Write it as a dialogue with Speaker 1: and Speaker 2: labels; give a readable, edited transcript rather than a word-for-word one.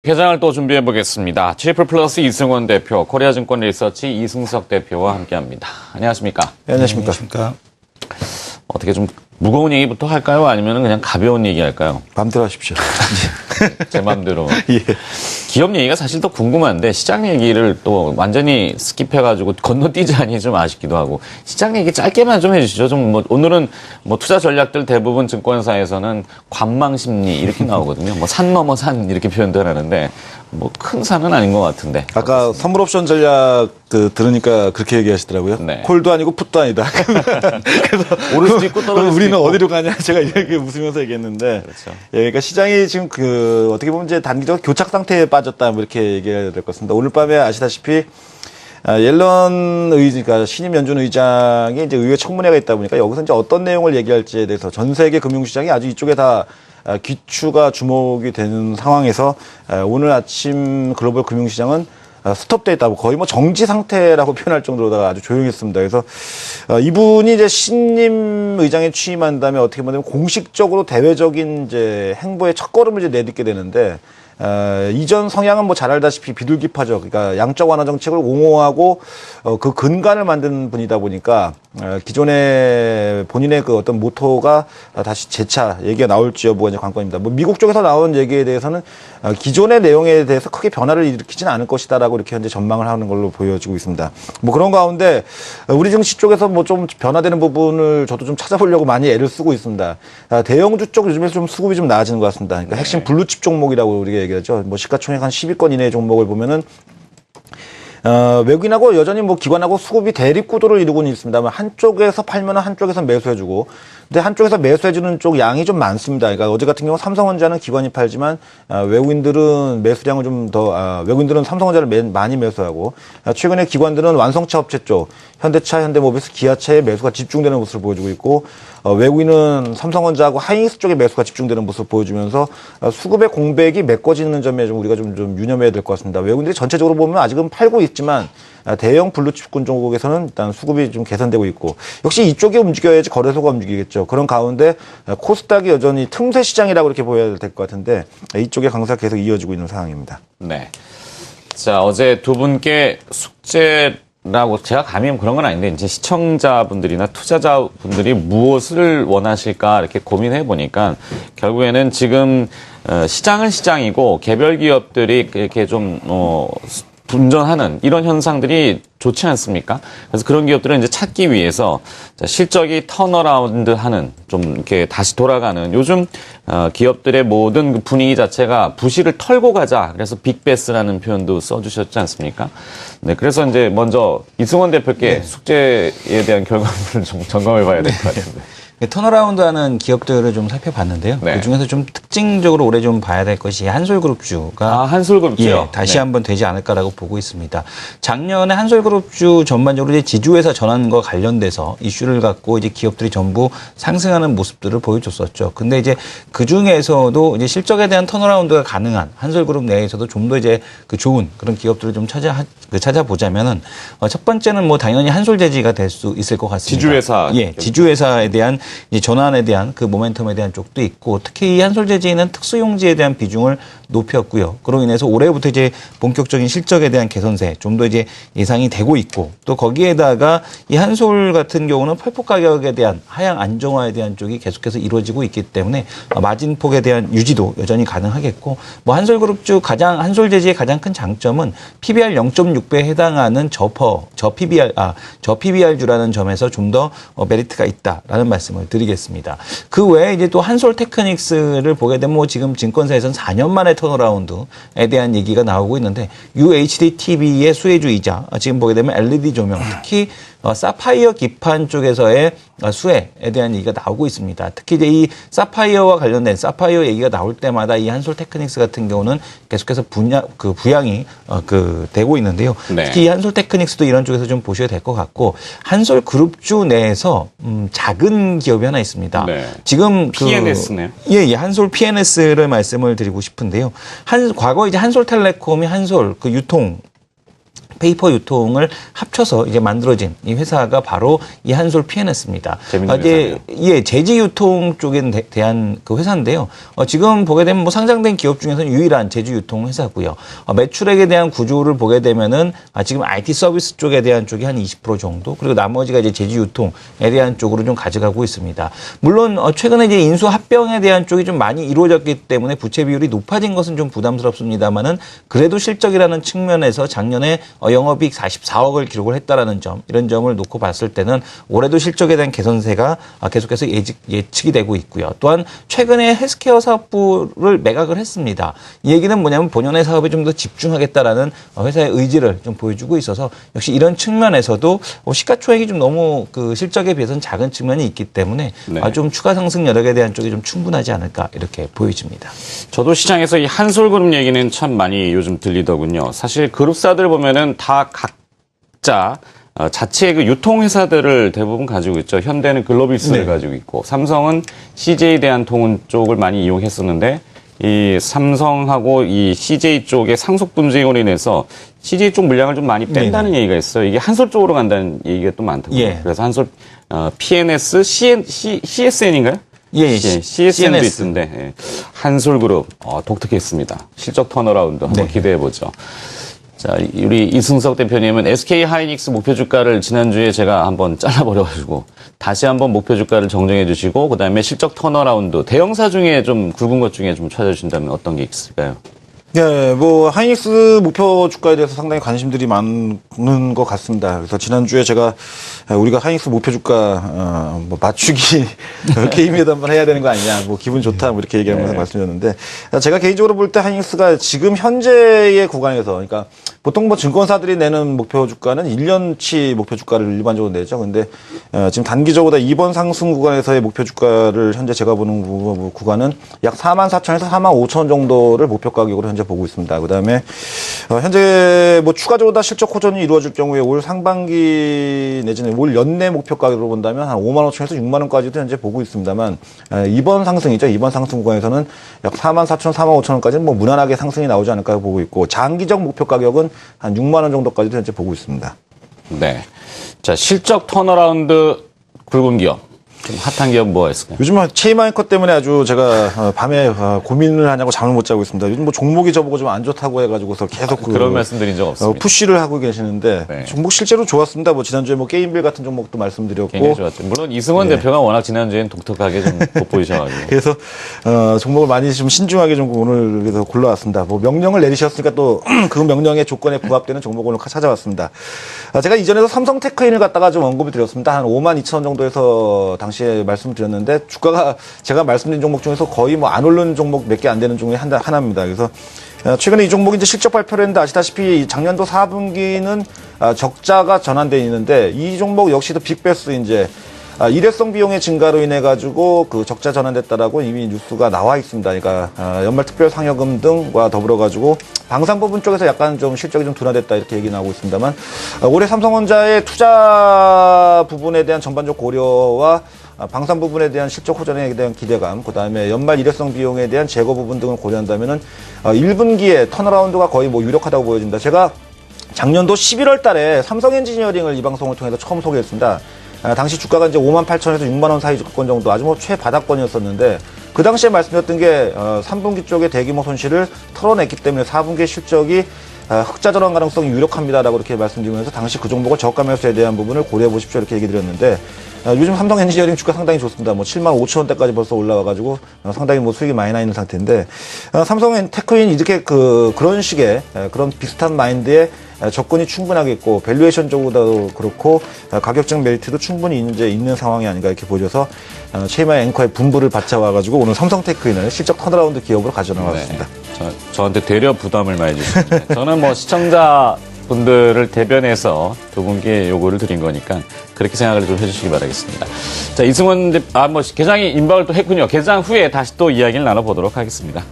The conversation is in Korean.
Speaker 1: 개장을 또 준비해 보겠습니다. 트리플 플러스 이승원 대표, 코리아증권 리서치 이승석 대표와 함께합니다. 안녕하십니까?
Speaker 2: 네, 안녕하십니까?
Speaker 1: 어떻게 좀 무거운 얘기부터 할까요? 아니면 그냥 가벼운 얘기 할까요?
Speaker 2: 마음대로 하십시오.
Speaker 1: 제 마음대로.
Speaker 2: 예.
Speaker 1: 기업 얘기가 사실 더 궁금한데 시장 얘기를 또 완전히 스킵해가지고 건너뛰자니 좀 아쉽기도 하고 시장 얘기 짧게만 좀 해주시죠. 좀 오늘은 투자 전략들 대부분 증권사에서는 관망 심리 이렇게 나오거든요. 산 넘어 산 이렇게 표현들 하는데 큰 산은 아닌 것 같은데.
Speaker 2: 아까 선물 옵션 전략 들으니까 그렇게 얘기하시더라고요.
Speaker 1: 네.
Speaker 2: 콜도 아니고 풋도 아니다. 그래서
Speaker 1: 오를 수도 있고 떨어질 수도
Speaker 2: 우리는
Speaker 1: 있고.
Speaker 2: 어디로 가냐 제가 이렇게 웃으면서 얘기했는데.
Speaker 1: 그렇죠.
Speaker 2: 예, 그러니까 시장이 지금 어떻게 보면 이제 단기적 교착 상태에 빠졌다 이렇게 얘기해야 될 것 같습니다. 오늘 밤에 아시다시피 옐런 그러니까 신임 연준 의장이 이제 의회 청문회가 있다 보니까 여기서 이제 어떤 내용을 얘기할지에 대해서 전 세계 금융시장이 아주 이쪽에 다 귀추가 주목이 되는 상황에서 오늘 아침 글로벌 금융시장은 스톱돼 있다고 거의 정지 상태라고 표현할 정도로다가 아주 조용했습니다. 그래서 이분이 이제 신임 의장에 취임한 다음에 어떻게 보면 공식적으로 대외적인 이제 행보의 첫걸음을 이제 내딛게 되는데 이전 성향은 잘 알다시피 비둘기파죠. 그러니까 양적 완화 정책을 옹호하고 그 근간을 만든 분이다 보니까 기존의 본인의 그 어떤 모토가 다시 재차 얘기가 나올지 여부가 이제 관건입니다. 미국 쪽에서 나온 얘기에 대해서는 기존의 내용에 대해서 크게 변화를 일으키지는 않을 것이다라고 이렇게 현재 전망을 하는 걸로 보여지고 있습니다. 그런 가운데 우리 증시 쪽에서 좀 변화되는 부분을 저도 좀 찾아보려고 많이 애를 쓰고 있습니다. 대형주 쪽 요즘에 좀 수급이 좀 나아지는 것 같습니다. 그러니까 핵심 블루칩 종목이라고 우리가 얘기하죠. 시가총액 한 10위권 이내의 종목을 보면은 외국인하고 여전히 기관하고 수급이 대립구도를 이루고는 있습니다만 한쪽에서 팔면 한쪽에서 매수해주고 근데 한쪽에서 매수해주는 쪽 양이 좀 많습니다. 그러니까 어제 같은 경우 삼성전자는 기관이 팔지만 외국인들은 매수량을 외국인들은 삼성전자를 많이 매수하고 최근에 기관들은 완성차 업체 쪽 현대차, 현대모비스, 기아차에 매수가 집중되는 모습을 보여주고 있고 외국인은 삼성전자하고 하이닉스 쪽에 매수가 집중되는 모습을 보여주면서 수급의 공백이 메꿔지는 점에 우리가 좀 유념해야 될 것 같습니다. 외국인들이 전체적으로 보면 아직은 팔고 있지만 대형 블루칩군 종목에서는 일단 수급이 좀 개선되고 있고 역시 이쪽이 움직여야지 거래소가 움직이겠죠. 그런 가운데 코스닥이 여전히 틈새 시장이라고 이렇게 보여야 될 것 같은데 이쪽의 강세가 계속 이어지고 있는 상황입니다.
Speaker 1: 네. 자, 어제 두 분께 숙제라고 제가 감히 그런 건 아닌데 이제 시청자분들이나 투자자분들이 무엇을 원하실까 이렇게 고민해 보니까 결국에는 지금 시장은 시장이고 개별 기업들이 이렇게 좀 분전하는 이런 현상들이 좋지 않습니까? 그래서 그런 기업들은 이제 찾기 위해서 실적이 턴어라운드 하는 좀 이렇게 다시 돌아가는 요즘 기업들의 모든 그 분위기 자체가 부실을 털고 가자. 그래서 빅베스라는 표현도 써주셨지 않습니까? 네, 그래서 이제 먼저 이승원 대표께 숙제에 대한 결과물을 좀 점검해 봐야 될 것 같은데.
Speaker 3: 턴어라운드 하는 기업들을 좀 살펴봤는데요.
Speaker 1: 네.
Speaker 3: 그 중에서 좀 특징적으로 올해 좀 봐야 될 것이 한솔그룹주가
Speaker 1: 한솔그룹주요.
Speaker 3: 다시 한번 되지 않을까라고 보고 있습니다. 작년에 한솔그룹주 전반적으로 이제 지주회사 전환과 관련돼서 이슈를 갖고 이제 기업들이 전부 상승하는 모습들을 보여줬었죠. 근데 이제 그 중에서도 이제 실적에 대한 턴어라운드가 가능한 한솔그룹 내에서도 좀 더 이제 그 좋은 그런 기업들을 좀 찾아보자면은 첫 번째는 당연히 한솔재지가 될 수 있을 것 같습니다.
Speaker 1: 지주회사.
Speaker 3: 지주회사에 대한 이 전환에 대한 그 모멘텀에 대한 쪽도 있고 특히 이 한솔재지는 특수용지에 대한 비중을 높였고요. 그로 인해서 올해부터 이제 본격적인 실적에 대한 개선세 좀 더 이제 예상이 되고 있고 또 거기에다가 이 한솔 같은 경우는 펄프 가격에 대한 하향 안정화에 대한 쪽이 계속해서 이루어지고 있기 때문에 마진폭에 대한 유지도 여전히 가능하겠고 한솔그룹주 한솔재지의 가장 큰 장점은 PBR 0.6배에 해당하는 저 PBR주라는 점에서 좀 더 메리트가 있다라는 말씀을 드리겠습니다. 그 외에 이제 또 한솔테크닉스를 보게 되면 지금 증권사에서는 4년 만에 턴어라운드에 대한 얘기가 나오고 있는데 UHD TV의 수혜주이자 지금 보게 되면 LED 조명 특히 사파이어 기판 쪽에서의 수혜에 대한 얘기가 나오고 있습니다. 특히 이제 이 사파이어와 관련된 사파이어 얘기가 나올 때마다 이 한솔테크닉스 같은 경우는 계속해서 부양이 되고 있는데요.
Speaker 1: 네.
Speaker 3: 특히 이 한솔테크닉스도 이런 쪽에서 좀 보셔야 될 것 같고 한솔그룹주 내에서 작은 기업이 하나 있습니다.
Speaker 1: 네.
Speaker 3: 지금
Speaker 1: PNS네요.
Speaker 3: 한솔 PNS를 말씀을 드리고 싶은데요. 과거 이제 한솔텔레콤이 한솔 유통 페이퍼 유통을 합쳐서 이제 만들어진 이 회사가 바로 이 한솔 P&S입니다.
Speaker 1: 재밌는
Speaker 3: 이제 예, 제지 유통 쪽에 대한 그 회사인데요. 지금 보게 되면 뭐 상장된 기업 중에서는 유일한 제지 유통 회사고요. 매출액에 대한 구조를 보게 되면은 지금 IT 서비스 쪽에 대한 쪽이 한 20% 정도, 그리고 나머지가 이제 제지 유통에 대한 쪽으로 좀 가져가고 있습니다. 물론 최근에 이제 인수 합병에 대한 쪽이 좀 많이 이루어졌기 때문에 부채 비율이 높아진 것은 좀 부담스럽습니다만은 그래도 실적이라는 측면에서 작년에 영업이익 44억을 기록을 했다라는 점, 이런 점을 놓고 봤을 때는 올해도 실적에 대한 개선세가 계속해서 예측이 되고 있고요. 또한 최근에 헬스케어 사업부를 매각을 했습니다. 이 얘기는 뭐냐면 본연의 사업에 좀 더 집중하겠다라는 회사의 의지를 좀 보여주고 있어서 역시 이런 측면에서도 시가총액이 좀 너무 그 실적에 비해서는 작은 측면이 있기 때문에
Speaker 1: 네.
Speaker 3: 좀 추가 상승 여력에 대한 쪽이 좀 충분하지 않을까 이렇게 보여집니다.
Speaker 1: 저도 시장에서 이 한솔그룹 얘기는 참 많이 요즘 들리더군요. 사실 그룹사들 보면은 다 각자 자체의 그 유통회사들을 대부분 가지고 있죠. 현대는 글로비스를 가지고 있고, 삼성은 CJ 대한통운 쪽을 많이 이용했었는데, 이 삼성하고 이 CJ 쪽의 상속 분쟁으로 인해서 CJ 쪽 물량을 좀 많이 뺀다는 얘기가 있어요. 이게 한솔 쪽으로 간다는 얘기가 또 많더라고요.
Speaker 3: 예.
Speaker 1: 그래서 한솔 P&S, CSN인가요?
Speaker 3: 예,
Speaker 1: CSN도
Speaker 3: CNS.
Speaker 1: 있던데, 예. 한솔그룹 독특했습니다. 실적 턴어라운드 한번 기대해 보죠. 자, 우리 이승석 대표님은 SK 하이닉스 목표 주가를 지난주에 제가 한번 잘라버려가지고 다시 한번 목표 주가를 정정해 주시고, 그다음에 실적 턴어라운드 대형사 중에 좀 굵은 것 중에 좀 찾아주신다면 어떤 게 있을까요?
Speaker 2: 네, 뭐 하이닉스 목표 주가에 대해서 상당히 관심들이 많은 것 같습니다. 그래서 지난주에 제가 우리가 하이닉스 목표 주가 뭐 맞추기 게임에도 한번 해야 되는 거 아니냐, 뭐 기분 좋다, 뭐 이렇게 얘기하면서 말씀드렸는데, 제가 개인적으로 볼 때 하이닉스가 지금 현재의 구간에서, 그러니까 보통 뭐 증권사들이 내는 목표 주가는 1년치 목표 주가를 일반적으로 내죠. 근데 지금 단기적으로 이번 상승 구간에서의 목표 주가를 현재 제가 보는 구간은 약 44,000에서 45,000 정도를 목표 가격으로 현재 보고 있습니다. 그다음에 현재 뭐 추가적으로 다 실적 호전이 이루어질 경우에 올 상반기 내지는 올 연내 목표 가격으로 본다면 한 5만 5천에서 6만 원까지도 현재 보고 있습니다만, 이번 상승이죠. 이번 상승 구간에서는 약 4만 4천, 4만 5천 원까지는 뭐 무난하게 상승이 나오지 않을까 보고 있고, 장기적 목표 가격은 한 6만 원 정도까지도 현재 보고 있습니다.
Speaker 1: 네. 자, 실적 턴어라운드 굵은 기업. 좀 핫한 기업 뭐가 있을까요?
Speaker 2: 요즘 체이마이커 때문에 아주 제가 밤에 고민을 하냐고 잠을 못 자고 있습니다. 요즘 뭐 종목이 저보고 좀 안 좋다고 해가지고서 계속
Speaker 1: 그런 말씀 드린 적 없습니다.
Speaker 2: 푸시를 하고 계시는데,
Speaker 1: 네.
Speaker 2: 종목 실제로 좋았습니다. 뭐 지난주에 뭐 게임빌 같은 종목도 말씀드렸고,
Speaker 1: 굉장히 좋았죠. 물론 이승원 대표가 워낙 지난주엔 독특하게 좀 돋보이셔가지고.
Speaker 2: 그래서 종목을 많이 좀 신중하게 좀 오늘 그래서 골라왔습니다. 뭐 명령을 내리셨으니까 또 그 명령의 조건에 부합되는 종목을 오늘 찾아왔습니다. 제가 이전에도 삼성 테크인을 갖다가 좀 언급을 드렸습니다. 한 5만 2천 원 정도에서 당시에 말씀드렸는데, 주가가 제가 말씀드린 종목 중에서 거의 뭐 안 오르는 종목 몇 개 안 되는 종목이 하나입니다. 그래서 최근에 이 종목이 이제 실적 발표를 했는데, 아시다시피 작년도 4분기는 적자가 전환되어 있는데, 이 종목 역시도 빅베스 이제 일회성 비용의 증가로 인해 가지고 그 적자 전환됐다라고 이미 뉴스가 나와 있습니다. 그러니까 연말 특별 상여금 등과 더불어 가지고 방산 부분 쪽에서 약간 좀 실적이 좀 둔화됐다, 이렇게 얘기 나오고 있습니다만, 올해 삼성전자의 투자 부분에 대한 전반적 고려와 방산 부분에 대한 실적 호전에 대한 기대감, 그다음에 연말 일회성 비용에 대한 제거 부분 등을 고려한다면은 1분기에 턴어라운드가 거의 뭐 유력하다고 보여집니다. 제가 작년도 11월 달에 삼성 엔지니어링을 이 방송을 통해서 처음 소개했습니다. 당시 주가가 이제 5만 8천에서 6만 원 사이 주가권 정도, 아주 뭐 최바닥권이었었는데, 그 당시에 말씀드렸던 게 3분기 쪽에 대규모 손실을 털어냈기 때문에 4분기 실적이 흑자 전환 가능성이 유력합니다라고 이렇게 말씀드리면서, 당시 그 종목을 저가 매수에 대한 부분을 고려해 보십시오, 이렇게 얘기 드렸는데, 요즘 삼성 엔지니어링 주가 상당히 좋습니다. 뭐 7만 5천 원대까지 벌써 올라와가지고 상당히 뭐 수익이 많이 나 있는 상태인데, 삼성 테크인 이렇게 그런 식의 그런 비슷한 마인드의 접근이 충분하게 있고, 밸류에이션 쪽으로도 그렇고 가격적 메리트도 충분히 이제 있는 상황이 아닌가 이렇게 보여져서 체이마이 앵커의 분부를 받쳐와가지고 오늘 삼성 테크인을 실적 턴어라운드 기업으로 가져나왔습니다.
Speaker 1: 네. 저한테 되려 부담을 많이 주시는데, 저는 뭐 시청자분들을 대변해서 두 분께 요구를 드린 거니까 그렇게 생각을 좀 해주시기 바라겠습니다. 자, 이승원 뭐 개장이 임박을 또 했군요. 개장 후에 다시 또 이야기를 나눠보도록 하겠습니다.